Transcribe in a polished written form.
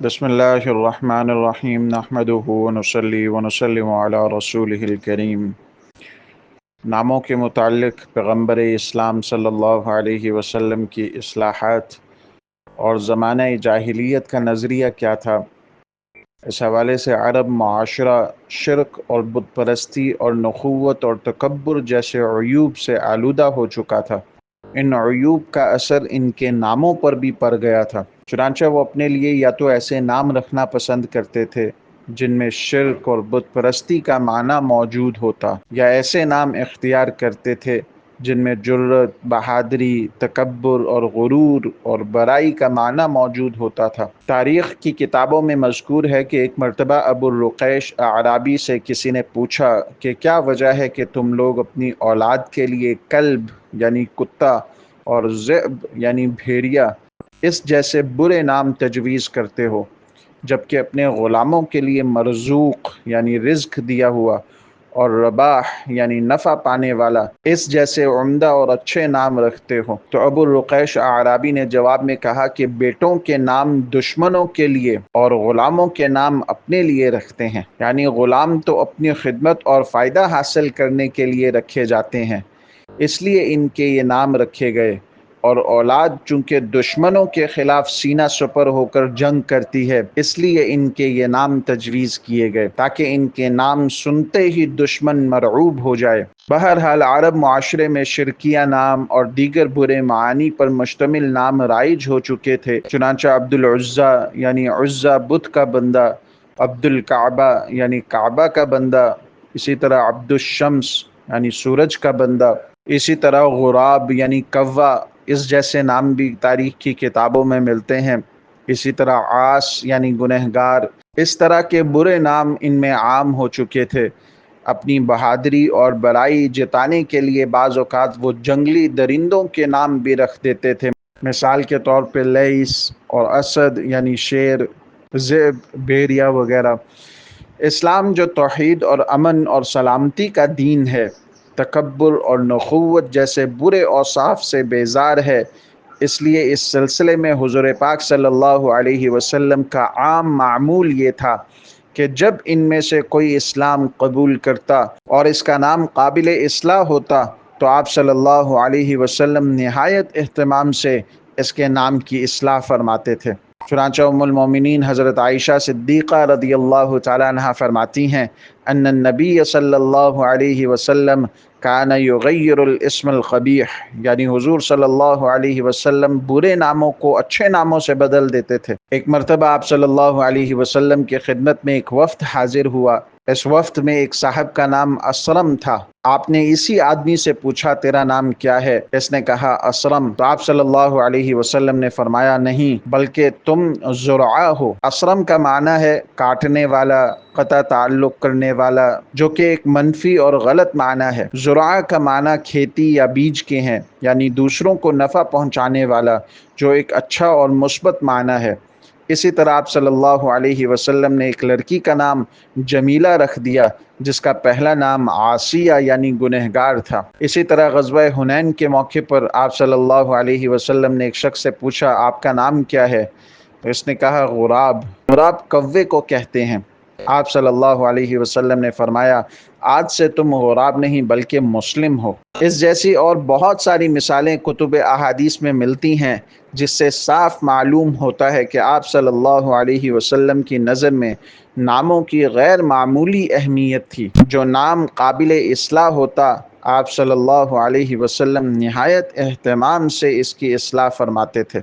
بسم اللہ الرحمن الرحیم نحمدہ ونصلی ونسلم علی رسولہ الکریم۔ ناموں کے متعلق پیغمبر اسلام صلی اللہ علیہ وسلم کی اصلاحات اور زمانہ جاہلیت کا نظریہ کیا تھا، اس حوالے سے عرب معاشرہ شرک اور بت پرستی اور نخوت اور تکبر جیسے عیوب سے آلودہ ہو چکا تھا۔ ان عیوب کا اثر ان کے ناموں پر بھی پڑ گیا تھا، چنانچہ وہ اپنے لیے یا تو ایسے نام رکھنا پسند کرتے تھے جن میں شرک اور بت پرستی کا معنی موجود ہوتا، یا ایسے نام اختیار کرتے تھے جن میں جرت، بہادری، تکبر اور غرور اور برائی کا معنی موجود ہوتا تھا۔ تاریخ کی کتابوں میں مذکور ہے کہ ایک مرتبہ ابو الرقیش اعرابی سے کسی نے پوچھا کہ کیا وجہ ہے کہ تم لوگ اپنی اولاد کے لیے کلب یعنی کتا اور ذئب یعنی بھیڑیا اس جیسے برے نام تجویز کرتے ہو، جبکہ اپنے غلاموں کے لیے مرزوق یعنی رزق دیا ہوا اور رباح یعنی نفع پانے والا اس جیسے عمدہ اور اچھے نام رکھتے ہو؟ تو ابو الرقیش اعرابی نے جواب میں کہا کہ بیٹوں کے نام دشمنوں کے لیے اور غلاموں کے نام اپنے لیے رکھتے ہیں، یعنی غلام تو اپنی خدمت اور فائدہ حاصل کرنے کے لیے رکھے جاتے ہیں، اس لیے ان کے یہ نام رکھے گئے، اور اولاد چونکہ دشمنوں کے خلاف سینہ سپر ہو کر جنگ کرتی ہے اس لیے ان کے یہ نام تجویز کیے گئے تاکہ ان کے نام سنتے ہی دشمن مرعوب ہو جائے۔ بہرحال عرب معاشرے میں شرکیہ نام اور دیگر برے معانی پر مشتمل نام رائج ہو چکے تھے، چنانچہ عبد العزیٰ یعنی عزہ بت کا بندہ، عبد الکعبہ یعنی کعبہ کا بندہ، اسی طرح عبد الشمس یعنی سورج کا بندہ، اسی طرح غراب یعنی کوا اس جیسے نام بھی تاریخ کی کتابوں میں ملتے ہیں، اسی طرح عاص یعنی گنہگار۔ اس طرح کے برے نام ان میں عام ہو چکے تھے۔ اپنی بہادری اور برائی جتانے کے لیے بعض اوقات وہ جنگلی درندوں کے نام بھی رکھ دیتے تھے، مثال کے طور پہ لیس اور اسد یعنی شیر، ذئب، بھیڑیا وغیرہ۔ اسلام جو توحید اور امن اور سلامتی کا دین ہے، تکبر اور نخوت جیسے برے اوصاف سے بیزار ہے، اس لیے اس سلسلے میں حضور پاک صلی اللہ علیہ وسلم کا عام معمول یہ تھا کہ جب ان میں سے کوئی اسلام قبول کرتا اور اس کا نام قابل اصلاح ہوتا تو آپ صلی اللہ علیہ وسلم نہایت اہتمام سے اس کے نام کی اصلاح فرماتے تھے۔ چنانچہ ام المومنین حضرت عائشہ صدیقہ رضی اللہ تعالیٰ عنہ فرماتی ہیں ان النبی صلی اللہ علیہ وسلم کان یغیر الاسم القبیح، یعنی حضور صلی اللہ علیہ وسلم برے ناموں کو اچھے ناموں سے بدل دیتے تھے۔ ایک مرتبہ آپ صلی اللہ علیہ وسلم کی خدمت میں ایک وفد حاضر ہوا۔ اس وفد میں ایک صاحب کا نام اسرم تھا۔ آپ نے اسی آدمی سے پوچھا تیرا نام کیا ہے؟ اس نے کہا اسرم۔ تو آپ صلی اللہ علیہ وسلم نے فرمایا نہیں بلکہ تم زرعہ ہو۔ اسرم کا معنی ہے کاٹنے والا، قطع تعلق کرنے والا، جو کہ ایک منفی اور غلط معنی ہے۔ زرعہ کا معنی کھیتی یا بیج کے ہیں، یعنی دوسروں کو نفع پہنچانے والا، جو ایک اچھا اور مثبت معنی ہے۔ اسی طرح آپ صلی اللہ علیہ وسلم نے ایک لڑکی کا نام جمیلہ رکھ دیا جس کا پہلا نام عاصیہ یعنی گنہگار تھا۔ اسی طرح غزوہ حنین کے موقع پر آپ صلی اللہ علیہ وسلم نے ایک شخص سے پوچھا آپ کا نام کیا ہے؟ تو اس نے کہا غراب۔ غراب کوے کو کہتے ہیں۔ آپ صلی اللہ علیہ وسلم نے فرمایا آج سے تم غراب نہیں بلکہ مسلم ہو۔ اس جیسی اور بہت ساری مثالیں کتب احادیث میں ملتی ہیں جس سے صاف معلوم ہوتا ہے کہ آپ صلی اللہ علیہ وسلم کی نظر میں ناموں کی غیر معمولی اہمیت تھی۔ جو نام قابل اصلاح ہوتا آپ صلی اللہ علیہ وسلم نہایت اہتمام سے اس کی اصلاح فرماتے تھے۔